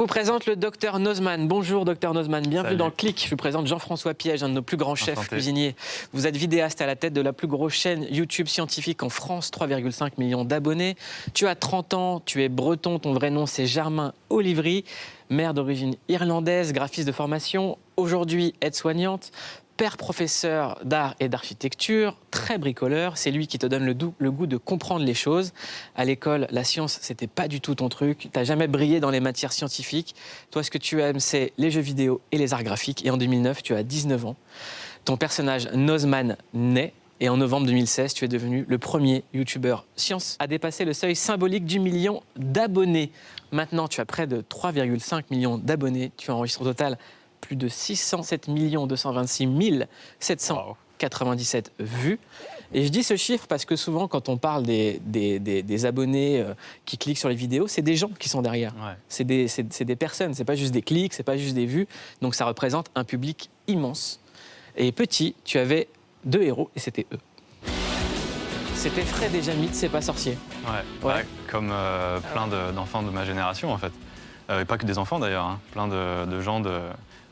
Je vous présente le docteur Nozman. Bonjour docteur Nozman, bienvenue Salut. dans le Clic. Je vous présente Jean-François Piège, un de nos plus grands chefs Enchanté. cuisiniers. Vous êtes vidéaste à la tête de la plus grosse chaîne YouTube scientifique en France, 3,5 millions d'abonnés. Tu as 30 ans, tu es breton, ton vrai nom c'est Germain Olivry, mère d'origine irlandaise, graphiste de formation, aujourd'hui aide-soignante. Père professeur d'art et d'architecture, très bricoleur, c'est lui qui te donne le goût de comprendre les choses. À l'école, la science, c'était pas du tout ton truc. T'as jamais brillé dans les matières scientifiques. Toi, ce que tu aimes, c'est les jeux vidéo et les arts graphiques. Et en 2009, tu as 19 ans. Ton personnage Nozman naît. Et en novembre 2016, tu es devenu le premier youtubeur science à dépasser le seuil symbolique du million d'abonnés. Maintenant, tu as près de 3,5 millions d'abonnés. Tu enregistres au total plus de 607 226 797 vues. Et je dis ce chiffre parce que souvent, quand on parle des abonnés qui cliquent sur les vidéos, c'est des gens qui sont derrière. Ouais. C'est des personnes, c'est pas juste des clics, c'est pas juste des vues. Donc ça représente un public immense. Et petit, tu avais deux héros et c'était eux. C'était Fred et Jamie de C'est pas sorcier. Ouais. Ouais. Comme plein d'enfants de ma génération, en fait. Et pas que des enfants, d'ailleurs. Hein. Plein de gens,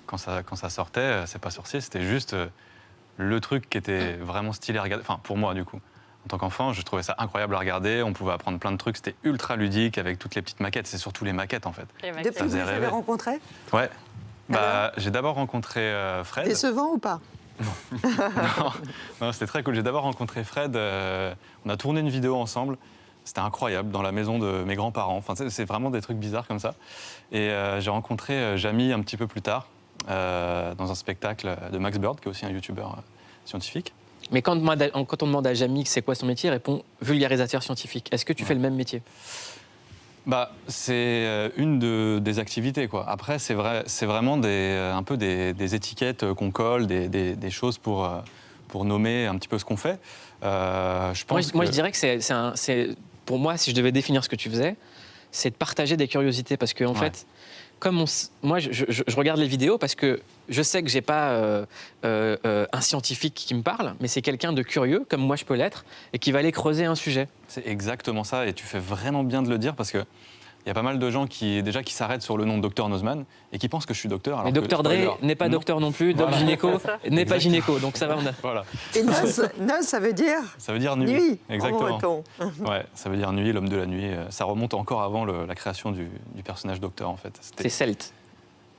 quand ça sortait, C'est pas sorcier, c'était juste le truc qui était vraiment stylé à regarder. Enfin, pour moi, du coup. En tant qu'enfant, je trouvais ça incroyable à regarder. On pouvait apprendre plein de trucs. C'était ultra ludique avec toutes les petites maquettes. C'est surtout les maquettes, en fait. Depuis Ça vous faisait les avez rêver. rencontrés? Ouais. Bah, j'ai d'abord rencontré Fred. Décevant ou pas? Non, c'était très cool. J'ai d'abord rencontré Fred. On a tourné une vidéo ensemble. C'était incroyable, dans la maison de mes grands-parents. Enfin, c'est vraiment des trucs bizarres comme ça. Et j'ai rencontré Jamie un petit peu plus tard, dans un spectacle de Max Bird, qui est aussi un youtubeur scientifique. Mais quand on demande à Jamie c'est quoi son métier, il répond vulgarisateur scientifique. Est-ce que tu fais le même métier? Bah, c'est des activités, quoi. Après, c'est vraiment un peu des étiquettes qu'on colle, des choses pour nommer un petit peu ce qu'on fait. Je pense Moi, je dirais que pour moi, si je devais définir ce que tu faisais, c'est de partager des curiosités. Parce qu'en fait, comme moi, je regarde les vidéos parce que je sais que j'ai pas un scientifique qui me parle, mais c'est quelqu'un de curieux, comme moi je peux l'être, et qui va aller creuser un sujet. C'est exactement ça, et tu fais vraiment bien de le dire parce que il y a pas mal de gens qui s'arrêtent sur le nom de Dr Nozman et qui pensent que je suis docteur. Mais Dr Dre n'est pas docteur non plus, Doc Voilà. Gynéco n'est pas gynéco, donc ça va. Voilà. Et Noz, ça veut dire Ça veut dire nuit. nuit. Exactement. En breton. Ouais, ça veut dire nuit, l'homme de la nuit. Ça remonte encore avant la création du personnage docteur, en fait. C'est celte.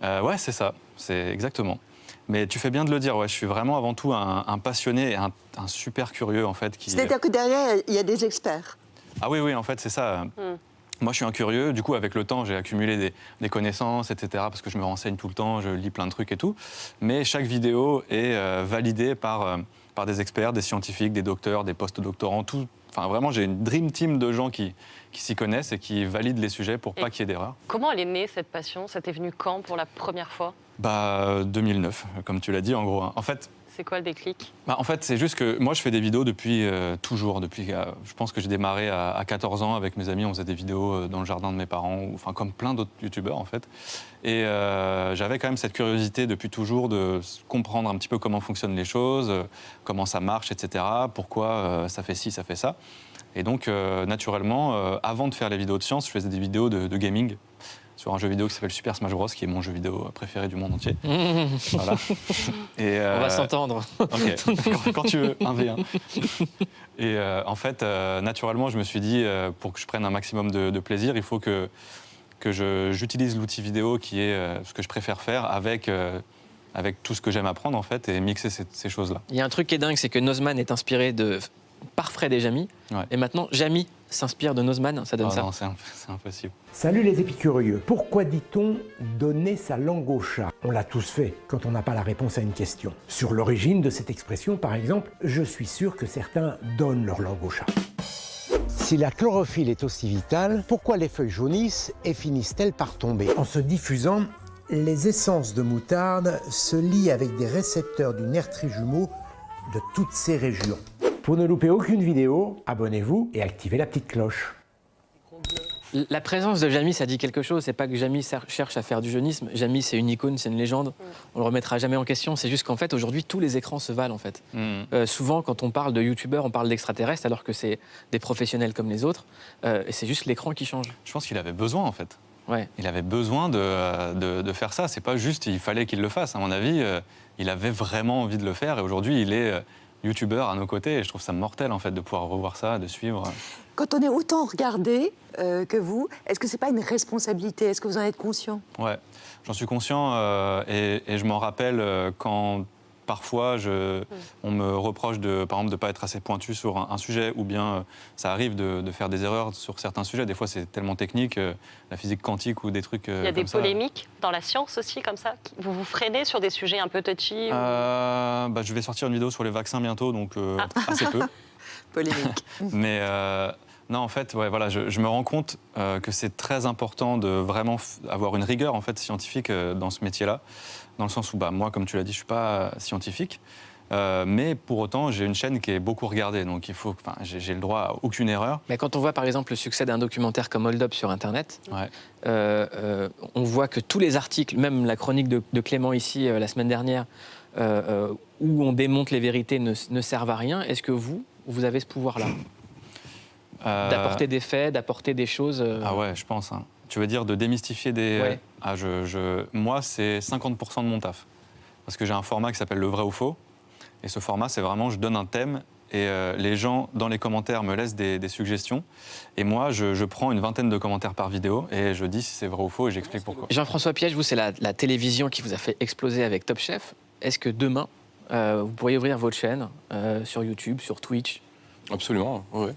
Ouais, c'est ça. C'est exactement. Mais tu fais bien de le dire. Ouais, je suis vraiment avant tout un passionné et un super curieux, en fait. C'est-à-dire que derrière, il y a des experts. Ah oui, en fait, c'est ça. Moi, je suis un curieux. Du coup, avec le temps, j'ai accumulé des connaissances, etc. Parce que je me renseigne tout le temps, je lis plein de trucs et tout. Mais chaque vidéo est validée par des experts, des scientifiques, des docteurs, des post-doctorants, tout. Enfin, vraiment, j'ai une dream team de gens qui s'y connaissent et qui valident les sujets pour pas qu'il y ait d'erreur. Comment elle est née, cette passion? Ça t'est venu quand pour la première fois? 2009, comme tu l'as dit, en gros. Hein. En fait, C'est quoi le déclic? c'est juste que moi, je fais des vidéos depuis toujours. Je pense que j'ai démarré à 14 ans avec mes amis. On faisait des vidéos dans le jardin de mes parents, enfin, comme plein d'autres youtubeurs, en fait. Et j'avais quand même cette curiosité depuis toujours de comprendre un petit peu comment fonctionnent les choses, comment ça marche, etc. Pourquoi ça fait ci, ça fait ça. Et donc, naturellement, avant de faire les vidéos de science, je faisais des vidéos de gaming sur un jeu vidéo qui s'appelle Super Smash Bros, qui est mon jeu vidéo préféré du monde entier. Voilà. Et, On va s'entendre. Ok, quand tu veux, 1v1. Et en fait, naturellement, je me suis dit, pour que je prenne un maximum de plaisir, il faut que j'utilise l'outil vidéo qui est ce que je préfère faire avec tout ce que j'aime apprendre, en fait, et mixer ces choses-là. Il y a un truc qui est dingue, c'est que Nozman est inspiré par Fred et Jamie. Ouais. Et maintenant, Jamie s'inspire de Nozman, ça donne Oh ça. non, c'est impossible. Salut les épicurieux. Pourquoi dit-on donner sa langue au chat? On l'a tous fait quand on n'a pas la réponse à une question. Sur l'origine de cette expression, par exemple, je suis sûr que certains donnent leur langue au chat. Si la chlorophylle est aussi vitale, pourquoi les feuilles jaunissent et finissent-elles par tomber? En se diffusant, les essences de moutarde se lient avec des récepteurs du nerf trijumeau de toutes ces régions. Pour ne louper aucune vidéo, abonnez-vous et activez la petite cloche. La présence de Jamie, ça dit quelque chose. C'est pas que Jamie cherche à faire du jeunisme. Jamie, c'est une icône, c'est une légende. On le remettra jamais en question. C'est juste qu'en fait, aujourd'hui, tous les écrans se valent, en fait. Souvent, quand on parle de youtubeurs, on parle d'extraterrestres, alors que c'est des professionnels comme les autres. Et c'est juste l'écran qui change. Je pense qu'il avait besoin, en fait. Ouais. Il avait besoin de faire ça. C'est pas juste, il fallait qu'il le fasse. À mon avis, il avait vraiment envie de le faire. Et aujourd'hui, il est youtubeur à nos côtés. Et je trouve ça mortel, en fait, de pouvoir revoir ça, de suivre. Quand on est autant regardé que vous, est-ce que c'est pas une responsabilité? Est-ce que vous en êtes conscient? Ouais, j'en suis conscient. Et je m'en rappelle quand... Parfois, on me reproche, par exemple, de ne pas être assez pointu sur un sujet, ou bien ça arrive de faire des erreurs sur certains sujets. Des fois, c'est tellement technique, la physique quantique ou des trucs comme ça. Il y a des polémiques dans la science aussi, comme ça? Vous vous freinez sur des sujets un peu touchy Je vais sortir une vidéo sur les vaccins bientôt, donc assez peu. Polémique. Mais non, en fait, ouais, voilà, je me rends compte que c'est très important de vraiment avoir une rigueur en fait, scientifique dans ce métier-là. Dans le sens où, moi, comme tu l'as dit, je ne suis pas scientifique, mais pour autant, j'ai une chaîne qui est beaucoup regardée, donc j'ai le droit à aucune erreur. Mais quand on voit, par exemple, le succès d'un documentaire comme Hold Up sur Internet, Ouais. on voit que tous les articles, même la chronique de Clément ici, la semaine dernière, où on démonte les vérités, ne servent à rien. Est-ce que vous avez ce pouvoir-là d'apporter des faits, d'apporter des choses Ah ouais, je pense. Hein. Tu veux dire de démystifier des... Ouais. Moi, c'est 50% de mon taf. Parce que j'ai un format qui s'appelle le vrai ou faux. Et ce format, c'est vraiment, je donne un thème et les gens, dans les commentaires, me laissent des suggestions. Et moi, je prends une vingtaine de commentaires par vidéo et je dis si c'est vrai ou faux et j'explique pourquoi. Jean-François Piège, vous, c'est la télévision qui vous a fait exploser avec Top Chef. Est-ce que demain, vous pourriez ouvrir votre chaîne sur YouTube, sur Twitch? Absolument, oui.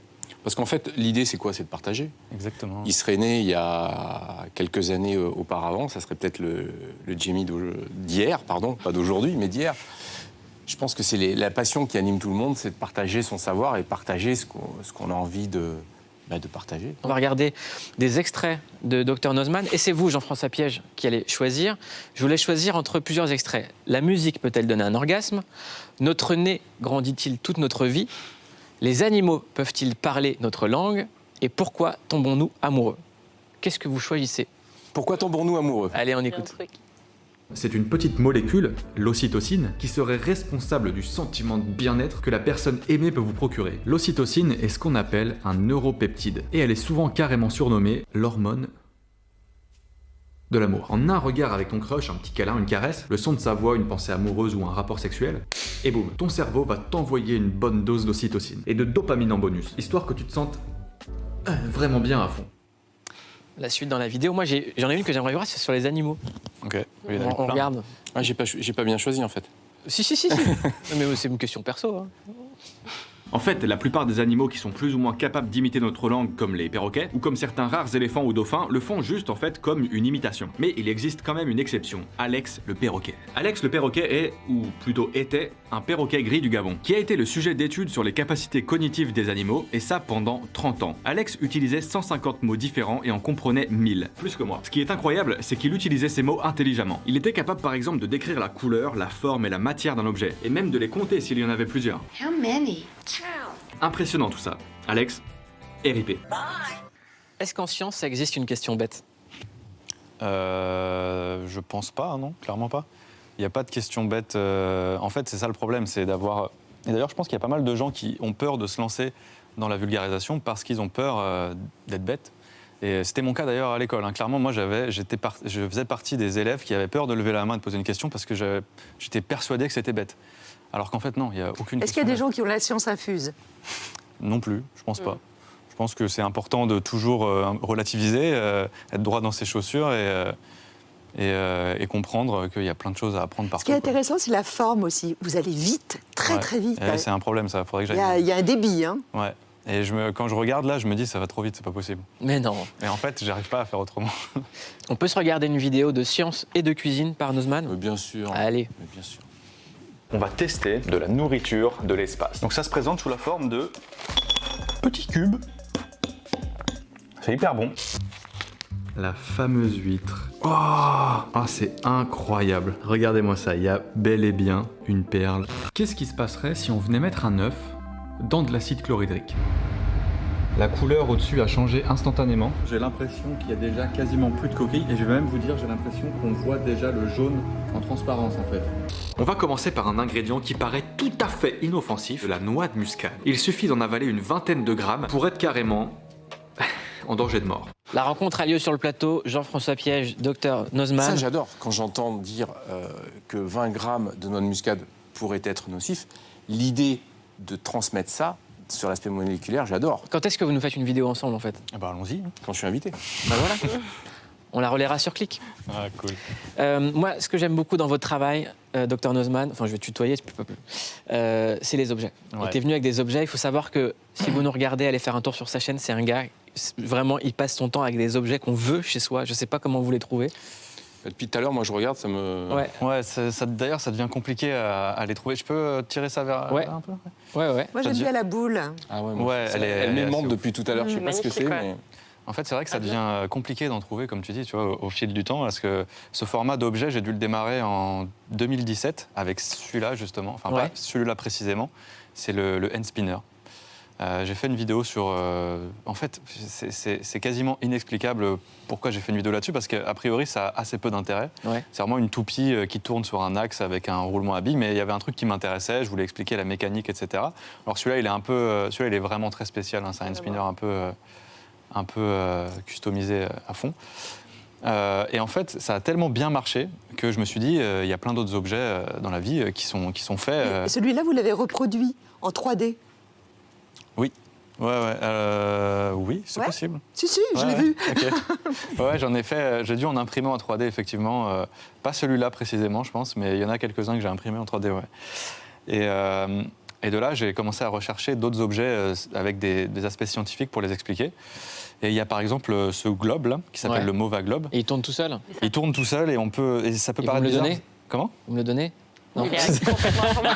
Parce qu'en fait, l'idée, c'est quoi? C'est de partager. Exactement. Il serait né il y a quelques années auparavant, ça serait peut-être le Jamie d'hier, pardon, pas d'aujourd'hui, mais d'hier. Je pense que c'est la passion qui anime tout le monde, c'est de partager son savoir et partager ce qu'on a envie de partager. On va regarder des extraits de Dr Nozman. Et c'est vous, Jean-François Piège, qui allez choisir. Je voulais choisir entre plusieurs extraits. La musique peut-elle donner un orgasme? Notre nez grandit-il toute notre vie? Les animaux peuvent-ils parler notre langue? Et pourquoi tombons-nous amoureux? Qu'est-ce que vous choisissez? Pourquoi tombons-nous amoureux? Allez, on Il y a un écoute. truc. C'est une petite molécule, l'ocytocine, qui serait responsable du sentiment de bien-être que la personne aimée peut vous procurer. L'ocytocine est ce qu'on appelle un neuropeptide, et elle est souvent carrément surnommée l'hormone de l'amour. En un regard avec ton crush, un petit câlin, une caresse, le son de sa voix, une pensée amoureuse ou un rapport sexuel, et boum, ton cerveau va t'envoyer une bonne dose d'ocytocine et de dopamine en bonus, histoire que tu te sentes vraiment bien à fond. La suite dans la vidéo. Moi, j'en ai une que j'aimerais voir, c'est sur les animaux. Ok. Oui, il y en a On plein. regarde. Ah, j'ai pas bien choisi, en fait. Si. Mais c'est une question perso. Hein. En fait, la plupart des animaux qui sont plus ou moins capables d'imiter notre langue, comme les perroquets, ou comme certains rares éléphants ou dauphins, le font juste en fait comme une imitation. Mais il existe quand même une exception, Alex le perroquet. Alex le perroquet est, ou plutôt était, un perroquet gris du Gabon, qui a été le sujet d'études sur les capacités cognitives des animaux, et ça pendant 30 ans. Alex utilisait 150 mots différents et en comprenait 1000, plus que moi. Ce qui est incroyable, c'est qu'il utilisait ces mots intelligemment. Il était capable par exemple de décrire la couleur, la forme et la matière d'un objet, et même de les compter s'il y en avait plusieurs. How many? Impressionnant tout ça. Alex, RIP. Est-ce qu'en science, ça existe une question bête? Je pense pas, non, clairement pas. Il n'y a pas de question bête. En fait, c'est ça le problème, c'est d'avoir... Et d'ailleurs, je pense qu'il y a pas mal de gens qui ont peur de se lancer dans la vulgarisation parce qu'ils ont peur d'être bêtes. Et c'était mon cas d'ailleurs à l'école. Hein. Clairement, moi, je faisais partie des élèves qui avaient peur de lever la main et de poser une question parce que j'étais persuadé que c'était bête. Alors qu'en fait, non, il n'y a aucune question. Est-ce qu'il y a des bête. gens qui ont la science infuse? Non plus, je pense pas. Je pense que c'est important de toujours relativiser, être droit dans ses chaussures et comprendre qu'il y a plein de choses à apprendre partout. Ce qui est intéressant, c'est la forme aussi. Vous allez vite, très vite. C'est un problème, ça. Faudrait que Il j'aille. y a un débit. Hein. Ouais. Et quand je regarde là, je me dis ça va trop vite, c'est pas possible. Mais non. Et en fait, j'arrive pas à faire autrement. On peut se regarder une vidéo de science et de cuisine par Nozman? Bien sûr. Allez. Mais bien sûr. On va tester de la nourriture de l'espace. Donc ça se présente sous la forme de petits cubes. C'est hyper bon. La fameuse huître. Oh, c'est incroyable. Regardez-moi ça, il y a bel et bien une perle. Qu'est-ce qui se passerait si on venait mettre un œuf dans de l'acide chlorhydrique? La couleur au-dessus a changé instantanément. J'ai l'impression qu'il y a déjà quasiment plus de coquilles et je vais même vous dire, j'ai l'impression qu'on voit déjà le jaune en transparence en fait. On va commencer par un ingrédient qui paraît tout à fait inoffensif, de la noix de muscade. Il suffit d'en avaler une vingtaine de grammes pour être carrément en danger de mort. La rencontre a lieu sur le plateau. Jean-François Piège, docteur Ça, Nozman. j'adore. Quand j'entends dire que 20 grammes de noix de muscade pourraient être nocifs, l'idée de transmettre ça sur l'aspect moléculaire, j'adore. Quand est-ce que vous nous faites une vidéo ensemble, en fait? Ah bah, allons-y. Quand je suis invité. Bah voilà. On la relaiera sur Click. Ah, cool. Moi, ce que j'aime beaucoup dans votre travail, docteur Nozman, enfin je vais tutoyer, c'est les objets. Ouais. Tu es venu avec des objets. Il faut savoir que si vous nous regardez, allez faire un tour sur sa chaîne, c'est un gars, vraiment, il passe son temps avec des objets qu'on veut chez soi. Je ne sais pas comment vous les trouvez. Depuis tout à l'heure, moi, je regarde, ça me... Ouais, Ouais, d'ailleurs, ça devient compliqué à les trouver. Je peux tirer ça vers Ouais. un peu? ouais. Moi, j'aime bien la boule. Ah ouais, Ouais, elle est m'aimante assez depuis tout à l'heure, je sais pas ce que c'est, Magnifique, ouais. mais... En fait, c'est vrai que ça devient compliqué d'en trouver, comme tu dis, tu vois, au fil du temps, parce que ce format d'objet, j'ai dû le démarrer en 2017 avec celui-là, justement. Enfin, Ouais. pas celui-là précisément, c'est le hand spinner. J'ai fait une vidéo sur... en fait, c'est quasiment inexplicable pourquoi j'ai fait une vidéo là-dessus, parce qu'a priori, ça a assez peu d'intérêt. Ouais. C'est vraiment une toupie qui tourne sur un axe avec un roulement à billes, mais il y avait un truc qui m'intéressait, je voulais expliquer la mécanique, etc. Alors celui-là, celui-là, il est vraiment très spécial, hein, c'est un hand spinner un peu customisé à fond. Et en fait, ça a tellement bien marché que je me suis dit, il y a plein d'autres objets dans la vie qui sont faits... Et celui-là, vous l'avez reproduit en 3D. Oui, oui, c'est Ouais. possible. Si, je l'ai Ouais, vu. ok. Ouais, j'en ai fait, j'ai dû en imprimer en 3D, effectivement. Pas celui-là précisément, je pense, mais il y en a quelques-uns que j'ai imprimés en 3D, ouais. Et de là, j'ai commencé à rechercher d'autres objets avec des aspects scientifiques pour les expliquer. Et il y a par exemple ce globe là, qui s'appelle Ouais. le Mova Globe. Et il tourne tout seul. Il tourne tout seul et ça peut Et vous paraître me le bizarre. donnez Comment? Vous me le donnez? Non. Il est complètement informé.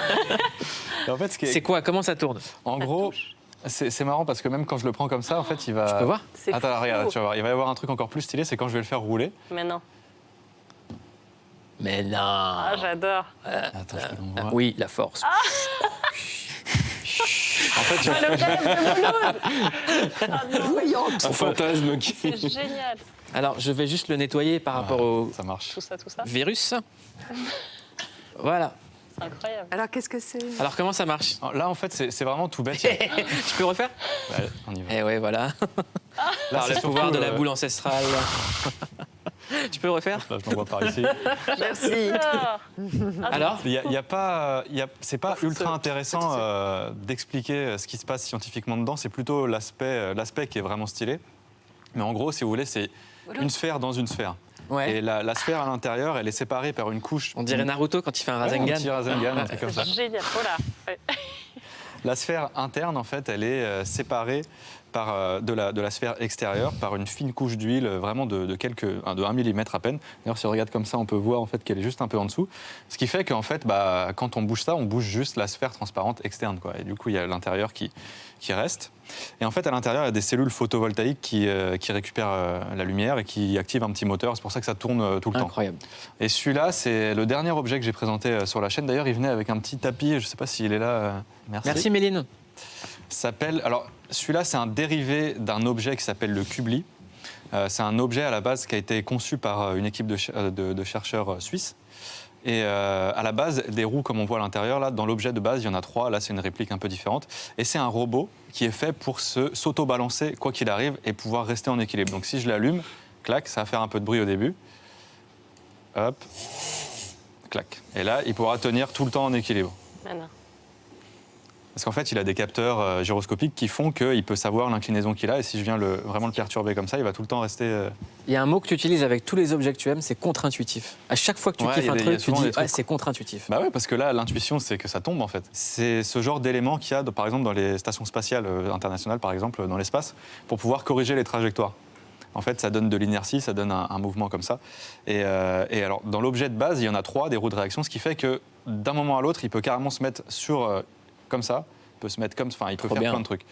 En fait, C'est quoi? Comment ça tourne? en gros, c'est marrant parce que même quand je le prends comme ça, en fait, il va... Je peux voir? C'est Attends, fou. regarde, tu vas voir. Il va y avoir un truc encore plus stylé, c'est quand je vais le faire rouler. Mais non. Mais non. Ah, j'adore. Attends, je te l'envoie. Oui, la force. En fait, Ah, le rêve de Mouloud. Voyante. Un fantasme qui... C'est génial. Alors, je vais juste le nettoyer par rapport au ça marche. Tout ça. virus. Voilà. C'est incroyable. Alors, qu'est-ce que c'est? Alors, comment ça marche? Là, en fait, c'est vraiment tout bête. Là, Tu peux refaire? on y va. Eh ouais, voilà. Là, Par le c'est pouvoir surtout, de la boule ancestrale. Tu peux refaire? Là, je l'envoie par ici. Merci. Ah. Alors? C'est pas ultra intéressant d'expliquer ce qui se passe scientifiquement dedans. C'est plutôt l'aspect qui est vraiment stylé. Mais en gros, si vous voulez, c'est une sphère dans une sphère. Ouais. Et la sphère à l'intérieur, elle est séparée par une couche. On dirait Naruto quand il fait un Ouais, Rasengan. un petit Rasengan, un truc comme ça. C'est génial. Voilà. Ouais. La sphère interne, en fait, elle est séparée de la sphère extérieure par une fine couche d'huile, vraiment de 1 millimètre à peine. D'ailleurs, si on regarde comme ça, on peut voir en fait qu'elle est juste un peu en dessous. Ce qui fait qu'en fait, quand on bouge ça, on bouge juste la sphère transparente externe, quoi. Et du coup, il y a l'intérieur qui reste. Et en fait, à l'intérieur, il y a des cellules photovoltaïques qui récupèrent la lumière et qui activent un petit moteur. C'est pour ça que ça tourne tout le temps. Incroyable. Et celui-là, c'est le dernier objet que j'ai présenté sur la chaîne. D'ailleurs, il venait avec un petit tapis. Je ne sais pas s'il est là. Merci Méline. Alors, celui-là, c'est un dérivé d'un objet qui s'appelle le Kubli. C'est un objet à la base qui a été conçu par une équipe de chercheurs suisses. Et à la base, des roues, comme on voit à l'intérieur, là, dans l'objet de base, il y en a 3. Là, c'est une réplique un peu différente. Et c'est un robot qui est fait pour s'auto-balancer, quoi qu'il arrive, et pouvoir rester en équilibre. Donc, si je l'allume, clac, ça va faire un peu de bruit au début. Hop, clac. Et là, il pourra tenir tout le temps en équilibre. Maintenant. Parce qu'en fait, il a des capteurs gyroscopiques qui font qu'il peut savoir l'inclinaison qu'il a. Et si je viens vraiment le perturber comme ça, il va tout le temps rester... Il y a un mot que tu utilises avec tous les objets que tu aimes, c'est contre-intuitif. À chaque fois que tu Ouais, kiffes il y a un des- il y a truc, tu souvent dis des trucs. ah, c'est contre-intuitif. Bah ouais, parce que là, l'intuition, c'est que ça tombe, en fait. C'est ce genre d'élément qu'il y a, par exemple, dans les stations spatiales internationales, par exemple, dans l'espace, pour pouvoir corriger les trajectoires. En fait, ça donne de l'inertie, ça donne un mouvement comme ça. Et alors, dans l'objet de base, il y en a 3, des roues de réaction, ce qui fait que d'un moment à l'autre, il peut carrément se mettre sur comme ça, il peut se mettre comme, enfin, il peut Trop faire bien. plein de trucs.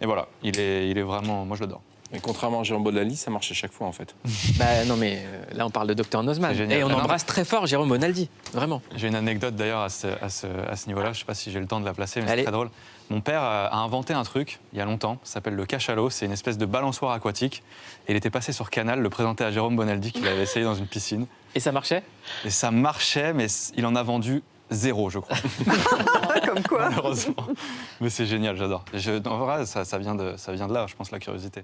Et voilà, il est vraiment, moi je l'adore. Et contrairement à Jérôme Bonaldi, ça marche à chaque fois, en fait. Bah non mais là on parle de Dr Nozman. C'est génial. Et on Ah, non, embrasse très fort Jérôme Bonaldi, vraiment. J'ai une anecdote d'ailleurs à ce niveau-là, je ne sais pas si j'ai le temps de la placer, mais Allez. c'est très drôle. Mon père a inventé un truc il y a longtemps, ça s'appelle le cachalot, c'est une espèce de balançoire aquatique. Et il était passé sur Canal, le présentait à Jérôme Bonaldi, qu'il avait essayé dans une piscine. Et ça marchait? Et ça marchait, mais il en a vendu 0, je crois, Comme quoi. malheureusement. Mais c'est génial, j'adore. En vrai, ça vient de là, je pense, la curiosité.